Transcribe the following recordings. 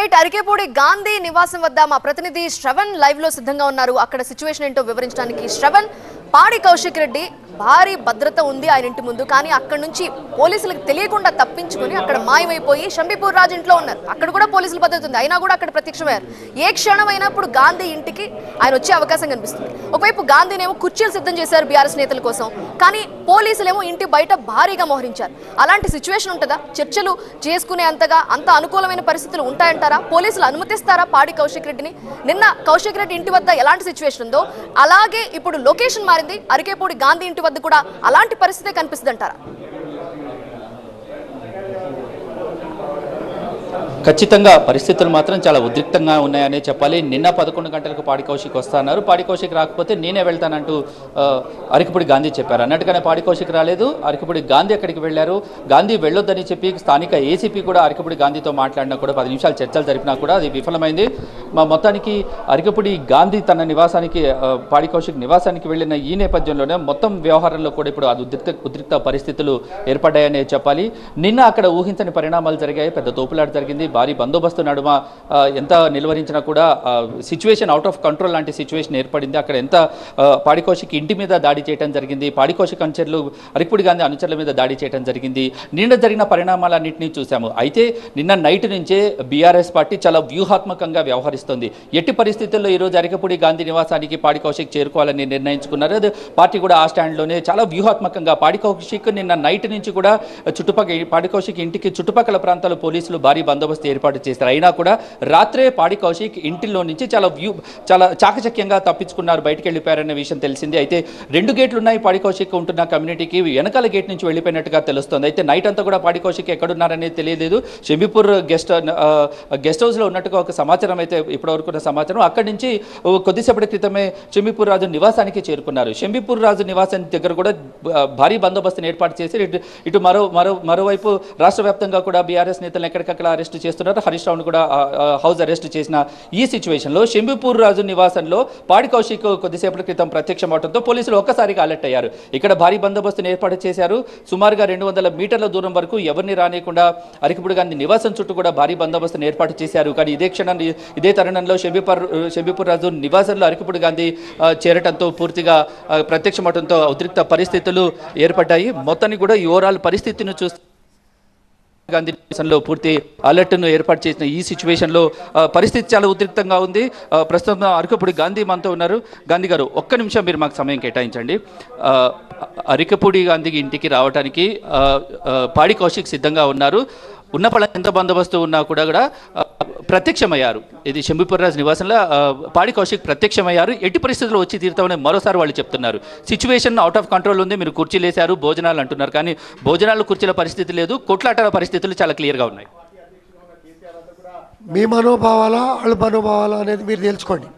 Right Arikepudi Gandhi నివాసం వద్ద మా ప్రతినిధి శ్రవణ్ లైవ్ లో సిద్ధంగా ఉన్నారు. అక్కడ సిచ్యువేషన్ ఏంటో వివరించడానికి శ్రవణ్, పాడి కౌశిక్ రెడ్డి భారీ భద్రత ఉంది ఆయన ఇంటి ముందు, కానీ అక్కడ నుంచి పోలీసులకు తెలియకుండా తప్పించుకుని అక్కడ మాయమైపోయి షంబీపూర్ రాజ్ ఇంట్లో ఉన్నారు. అక్కడ కూడా పోలీసుల భద్రత ఉంది, అయినా కూడా అక్కడ ప్రత్యక్షమయ్యారు. ఏ క్షణం అయినప్పుడు గాంధీ ఇంటికి ఆయన వచ్చే అవకాశం కనిపిస్తుంది. ఒకవైపు గాంధీనేమో కుర్చీలు సిద్ధం చేశారు బీఆర్ఎస్ నేతల కోసం, కానీ పోలీసులేమో ఇంటి బయట భారీగా మోహరించారు. అలాంటి సిచ్యువేషన్ ఉంటుందా? చర్చలు చేసుకునే అంత అనుకూలమైన పరిస్థితులు ఉంటాయంటారా? పోలీసులు అనుమతిస్తారా పాడి కౌశిక్ రెడ్డిని? నిన్న కౌశిక్ రెడ్డి ఇంటి వద్ద ఎలాంటి సిచ్యువేషన్ ఉందో అలాగే ఇప్పుడు లొకేషన్ మారింది. అరికేపూడి గాంధీ ఇంటి వద్ద కూడా అలాంటి పరిస్థితే కనిపిస్తుంది అంటారా? ఖచ్చితంగా పరిస్థితులు మాత్రం చాలా ఉద్రిక్తంగా ఉన్నాయనే చెప్పాలి. నిన్న 11 గంటలకు పాడి కౌశిక్ వస్తున్నారు. పాడి కౌశిక్ రాకపోతే నేనే వెళ్తానంటూ అరికపూడి గాంధీ చెప్పారు. అన్నట్టుగానే పాడి కౌశిక్ రాలేదు, అరికపూడి గాంధీ అక్కడికి వెళ్లారు. గాంధీ వెళ్ళొద్దని చెప్పి స్థానిక ఏసీపీ కూడా అరికపూడి గాంధీతో మాట్లాడినా కూడా 10 నిమిషాలు చర్చలు జరిపినా కూడా అది విఫలమైంది. మొత్తానికి అరికపూడి గాంధీ తన నివాసానికి పాడి కౌశిక్ నివాసానికి వెళ్ళిన ఈ నేపథ్యంలోనే మొత్తం వ్యవహారంలో కూడా ఇప్పుడు అది ఉద్రిక్త పరిస్థితులు ఏర్పడ్డాయనే చెప్పాలి. నిన్న అక్కడ ఊహించని పరిణామాలు జరిగాయి. పెద్ద తోపులాట జరిగింది. భారీ బందోబస్తు నడుమ ఎంత నిలువరించినా కూడా సిచ్యువేషన్ అవుట్ ఆఫ్ కంట్రోల్ లాంటి సిచ్యువేషన్ ఏర్పడింది. అక్కడ ఎంత పాడి కౌశిక్ ఇంటి మీద దాడి చేయడం జరిగింది, పాడి కౌశిక్ అనుచరులు అరికపూడి గాంధీ అనుచరుల మీద దాడి చేయడం జరిగింది. నిన్న జరిగిన పరిణామాలన్నింటినీ చూసాము. అయితే నిన్న నైట్ నుంచే బీఆర్ఎస్ పార్టీ చాలా వ్యూహాత్మకంగా వ్యవహరిస్తుంది. ఎట్టి పరిస్థితుల్లో ఈరోజు అరికపూడి గాంధీ నివాసానికి పాడి కౌశిక్ చేరుకోవాలని నిర్ణయించుకున్నారు. అది పార్టీ కూడా ఆ స్టాండ్లోనే చాలా వ్యూహాత్మకంగా పాడి కౌశిక్ నిన్న నైట్ నుంచి కూడా పాడి కౌశిక్ ఇంటికి చుట్టుపక్కల ప్రాంతాల్లో పోలీసులు భారీ బందోబస్తు ఏర్పాటు చేస్తారు. అయినా కూడా రాత్రే పాడి కౌశిక్ ఇంటిలో నుంచి చాలా చాకచక్యంగా తప్పించుకున్నారు, బయటకు వెళ్ళిపోయారనే విషయం తెలిసింది. అయితే 2 గేట్లు ఉన్నాయి పాడి కౌశిక్ ఉంటున్న కమ్యూనిటీకి, వెనకాల గేట్ నుంచి వెళ్ళిపోయినట్టుగా తెలుస్తుంది. అయితే నైట్ అంతా కూడా పాడి కౌశిక్ ఎక్కడున్నారనేది తెలియలేదు. షంబీపూర్ గెస్ట్ హౌస్లో ఉన్నట్టుగా ఒక సమాచారం అయితే ఇప్పటివరకు ఉన్న సమాచారం. అక్కడి నుంచి కొద్దిసేపటి క్రితమే షంబీపూర్ రాజు నివాసానికి చేరుకున్నారు. షంబీపూర్ రాజు నివాసానికి దగ్గర కూడా భారీ బందోబస్తుని ఏర్పాటు చేసి ఇటు మరోవైపు రాష్ట్ర వ్యాప్తంగా కూడా బీఆర్ఎస్ నేతలను ఎక్కడికక్కడ అరెస్టు చేస్తున్నారు. హరీష్ రావును కూడా హౌస్ అరెస్ట్ చేసిన ఈ సిచ్యువేషన్లో షంబీపూర్ రాజు నివాసంలో పాడి కౌశిక్ కొద్దిసేపటి క్రితం ప్రత్యక్షమవడంతో పోలీసులు ఒక్కసారిగా అలర్ట్ అయ్యారు. ఇక్కడ భారీ బందోబస్తుని ఏర్పాటు చేశారు. సుమారుగా 200 మీటర్ల దూరం వరకు ఎవరిని రానియకుండా అరికపూడి గాంధీ నివాసం చుట్టూ కూడా భారీ బందోబస్తుని ఏర్పాటు చేశారు. కానీ ఇదే తరుణంలో షంబీపూర్ రాజు నివాసంలో అరికపూడి గాంధీ చేరటంతో పూర్తిగా ప్రత్యక్షమవడంతో ఉద్రిక్త పరిస్థితులు ఏర్పడ్డాయి. మొత్తాన్ని కూడా ఈ ఓవరాల్ పరిస్థితిని చూస్తే గాంధీ నివాసంలో పూర్తి అలర్ట్ను ఏర్పాటు చేసిన ఈ సిచ్యువేషన్లో పరిస్థితి చాలా ఉద్రిక్తంగా ఉంది. ప్రస్తుతం అరికపూడి గాంధీ మనతో ఉన్నారు. గాంధీ గారు, ఒక్క నిమిషం మీరు మాకు సమయం కేటాయించండి. అరికపూడి గాంధీ ఇంటికి రావడానికి పాడి కౌశిక్ సిద్ధంగా ఉన్నారు. ఉన్న పళ్ళ ఎంత బందోబస్తు ఉన్నా కూడా ప్రత్యక్షమయ్యారు. ఇది షంబీపూర్ రాజ్ నివాసంలో పాడి కౌశిక్ ప్రత్యక్షమయ్యారు. ఎట్టి పరిస్థితుల్లో వచ్చి తీరుతామని మరోసారి వాళ్ళు చెప్తున్నారు. సిచ్యువేషన్ అవుట్ ఆఫ్ కంట్రోల్ ఉంది, మీరు కుర్చీలు వేశారు, భోజనాలు అంటున్నారు, కానీ భోజనాలు కుర్చీల పరిస్థితి లేదు, కొట్లాటల పరిస్థితులు చాలా క్లియర్గా ఉన్నాయి. మీ మనోభావాలా వాళ్ళ మనోభావాలా అనేది మీరు తెలుసుకోండి.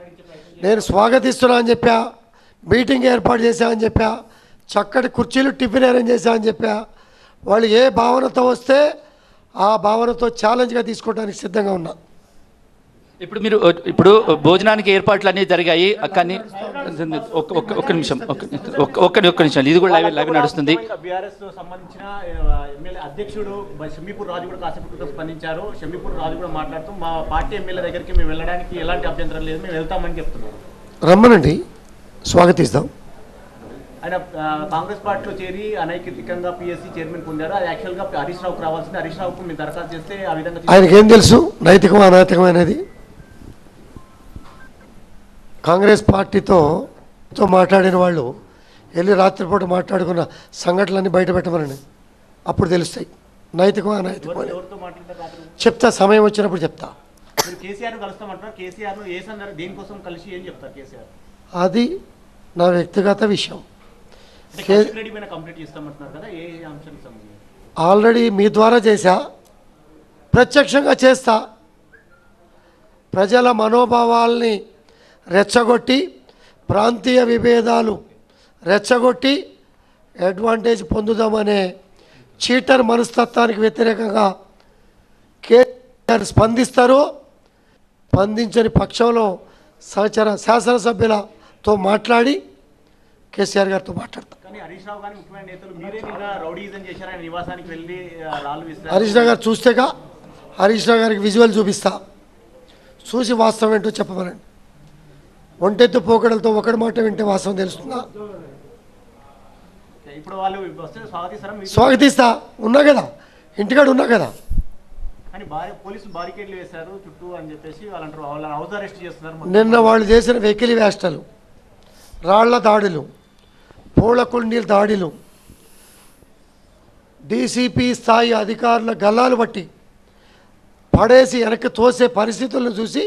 నేను స్వాగతిస్తున్నా అని చెప్పా, మీటింగ్ ఏర్పాటు చేశా అని చెప్పా, చక్కటి కుర్చీలు టిఫిన్ అరేంజ్ చేశా అని చెప్పా. వాళ్ళు ఏ భావనతో వస్తే ఆ భావనతో ఛాలెంజ్గా తీసుకోవడానికి సిద్ధంగా ఉన్నా. ఇప్పుడు భోజనానికి ఏర్పాట్లు అన్నీ జరిగాయి, కానీ ఒక్క నిమిషం ఇది కూడా లైవ్ నడుస్తుంది. బీఆర్ఎస్ సంబంధించిన ఎమ్మెల్యే అధ్యక్షుడు షంబీపూర్ రాజు కూడా కాసేపు స్పందించారు. షంబీపూర్ రాజు కూడా మాట్లాడుతూ మా పార్టీ ఎమ్మెల్యే దగ్గరికి మేము వెళ్ళడానికి ఎలాంటి అభ్యంతరం లేదు, మేము వెళ్తామని చెప్తున్నారు. రమ్మనండి, స్వాగతిస్తాం. ఆయన కాంగ్రెస్ పార్టీలో చేరి అనైతికంగా పిఎస్సీ చైర్మన్ పొందారు. అది యాక్చువల్గా హరీష్ రావుకు రావాల్సింది. హరీష్ రావుకు మీరు దరఖాస్తు చేస్తే ఆ విధంగా ఆయనకేం తెలుసు నైతికమా అనైతికమైనది? కాంగ్రెస్ పార్టీతో మాట్లాడిన వాళ్ళు వెళ్ళి రాత్రిపూట మాట్లాడుకున్న సంఘటనలన్నీ బయట పెట్టమనండి, అప్పుడు తెలుస్తాయి నైతికమా అనైతికమా. చెప్తా, సమయం వచ్చినప్పుడు చెప్తా. కేసీఆర్ కలుస్తామంటున్నారు. కేసీఆర్ ఏ సందర్భం దేనికోసం కలిసి ఏం చెప్తారు కేసీఆర్? అది నా వ్యక్తిగత విషయం. ఆల్రెడీ మీ ద్వారా చేశా, ప్రత్యక్షంగా చేస్తా. ప్రజల మనోభావాల్ని రెచ్చగొట్టి, ప్రాంతీయ విభేదాలు రెచ్చగొట్టి అడ్వాంటేజ్ పొందుదామనే చీటర్ మనస్తత్వానికి వ్యతిరేకంగా కేసీఆర్ స్పందిస్తారు. స్పందించని పక్షంలో శాసనసభ్యులతో మాట్లాడి కేసీఆర్ గారితో మాట్లాడతాం. హరీష్ రావు గారు చూస్తేగా, హరీష్ రావు గారికి విజువల్ చూపిస్తా. చూసి వాస్తవం ఏంటో చెప్పమనండి. ఒంటెత్తు పోకడలతో ఒకటి మాట వింటే వాస్తవం తెలుస్తుందా? ఇప్పుడు వాళ్ళు వస్తే స్వాగతిస్తారా స్వాగతిస్తా. ఉన్నా కదా, ఇంటికాడ ఉన్నా కదా. కానీ పోలీసులు బారికేడ్లు వేశారు చుట్టూ అని చెప్పేసి వాళ్ళంటారు, వాళ్ళని హౌస్ అరెస్ట్ చేస్తున్నారు. నిన్న వాళ్ళు చేసిన వెకిలి వేష్టలు, రాళ్ల దాడులు, పూల కుండీల దాడులు, డీసీపీ స్థాయి అధికారుల గల్లాలు బట్టి పడేసి వెనక్కి తోసే పరిస్థితులను చూసి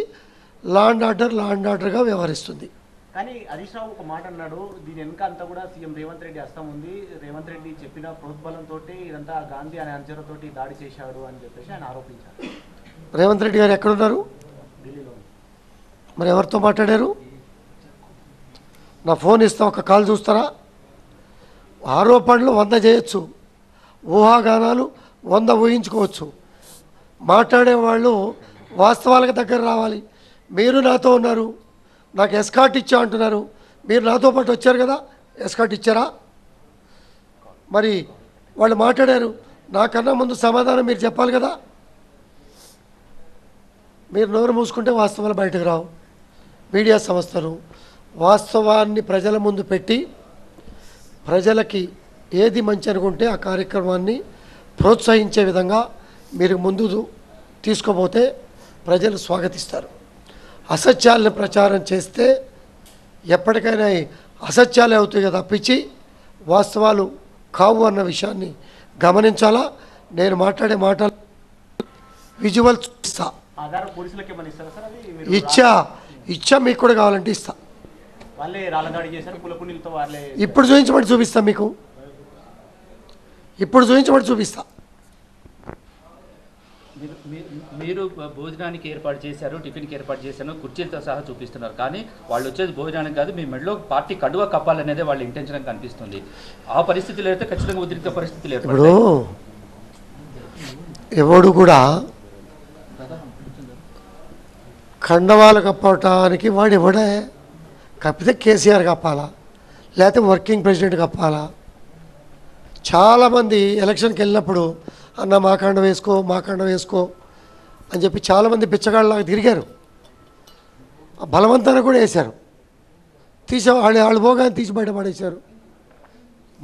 లాండ్ ఆర్డర్గా వ్యవహరిస్తుంది. కానీ హరీష్ రావు ఒక మాట అన్నాడు, దీని వెనుక అంతా కూడా సీఎం రేవంత్ రెడ్డి హస్తం ఉంది, రేవంత్ రెడ్డి చెప్పిన ప్రోద్బలంతో ఇదంతా గాంధీ అనే అంచనతోటి దాడి చేశాడు అని చెప్పేసి ఆయన ఆరోపించారు. రేవంత్ రెడ్డి గారు ఎక్కడున్నారు? ఢిల్లీలో. మరి ఎవరితో మాట్లాడారు? నా ఫోన్ ఇస్తా, ఒక కాల్ చూస్తారా? ఆరోపణలు 100 చేయొచ్చు, ఊహాగానాలు 100 ఊహించుకోవచ్చు. మాట్లాడేవాళ్ళు వాస్తవాలకు దగ్గర రావాలి. మీరు నాతో ఉన్నారు, నాకు ఎస్కాట్ ఇచ్చా అంటున్నారు. మీరు నాతో పాటు వచ్చారు కదా, ఎస్కాట్ ఇచ్చారా? మరి వాళ్ళు మాట్లాడారు, నాకన్నా ముందు సమాధానం మీరు చెప్పాలి కదా. మీరు నోరు మూసుకుంటే వాస్తవాలు బయటకు రావు. మీడియా సంస్థలు వాస్తవాన్ని ప్రజల ముందు పెట్టి ప్రజలకి ఏది మంచి అనుకుంటే ఆ కార్యక్రమాన్ని ప్రోత్సహించే విధంగా మీరు ముందు తీసుకోపోతే ప్రజలు స్వాగతిస్తారు. అసత్యాలను ప్రచారం చేస్తే ఎప్పటికైనా అసత్యాలే అవుతాయి కదా తప్పించి వాస్తవాలు కావు అన్న విషయాన్ని గమనించాలా. నేను మాట్లాడే మాటలు విజువల్ చూపిస్తా. ఆధారం పోలీసులకు ఏమైనా ఇస్తారా సార్? అది ఇచ్చా మీకు కూడా కావాలంటే ఇస్తా. వాళ్ళే రాళ్ళదాడి చేశారు, పులకుండీలతో వాళ్ళే. ఇప్పుడు చూపించబడి చూపిస్తా మీకు, ఇప్పుడు చూపించబడి చూపిస్తా. మీరు భోజనానికి ఏర్పాటు చేశారు, టిఫిన్కి ఏర్పాటు చేశారు, కుర్చీలతో సహా చూపిస్తున్నారు. కానీ వాళ్ళు వచ్చేది భోజనానికి కాదు, మీ మెడలో పార్టీ కండువా కప్పాలనేదే వాళ్ళ ఇంటెన్షన్ కనిపిస్తుంది. ఆ పరిస్థితులు అయితే ఖచ్చితంగా ఉద్రిక్త పరిస్థితులు ఇప్పుడు ఎవడు కూడా కండవాలు కప్పటానికి వాడు ఎవడే కప్పితే కేసీఆర్ కప్పాలా, లేకపోతే వర్కింగ్ ప్రెసిడెంట్ కప్పాలా? చాలామంది ఎలక్షన్కి వెళ్ళినప్పుడు అన్న మా కండ వేసుకో అని చెప్పి చాలామంది బిచ్చగాళ్ళలాగా తిరిగారు. బలవంతాన్ని కూడా వేశారు, వాళ్ళు పోగానే తీసి బయటపడేశారు.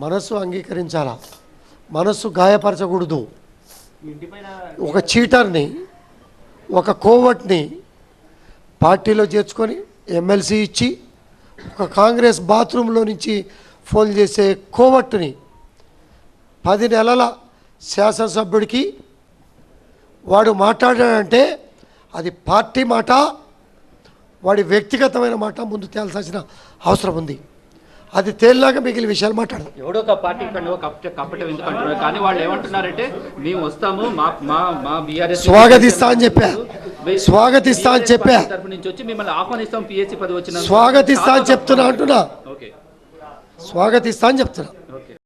మనస్సు అంగీకరించాలా, మనస్సు గాయపరచకూడదు. ఒక చీటర్ని, ఒక కోవట్ని పార్టీలో చేర్చుకొని ఎమ్మెల్సీ ఇచ్చి ఒక కాంగ్రెస్ బాత్రూంలో నుంచి ఫోన్ చేసే కోవట్టుని 10 నెలల శాసనసభ్యుడికి వాడు మాట్లాడాడంటే అది పార్టీ మాట, వాడి వ్యక్తిగతమైన మాట ముందు తేల్చాల్సిన అవసరం ఉంది. అది తేలినాక మిగిలిన విషయాలు మాట్లాడదు. ఎవడో ఒక పార్టీ కప్పటం ఎందుకు అంటున్నారు? కానీ వాళ్ళు ఏమంటున్నారంటే మేము వస్తాము, మా బీఆర్ఎస్ స్వాగతిస్తా అని చెప్పా తరపు నుంచి వచ్చి మిమ్మల్ని ఆహ్వానిస్తాం, పిఎస్సి పదవి వచ్చిన స్వాగతిస్తా అని చెప్తున్నా, స్వాగతిస్తా అని చెప్తున్నా.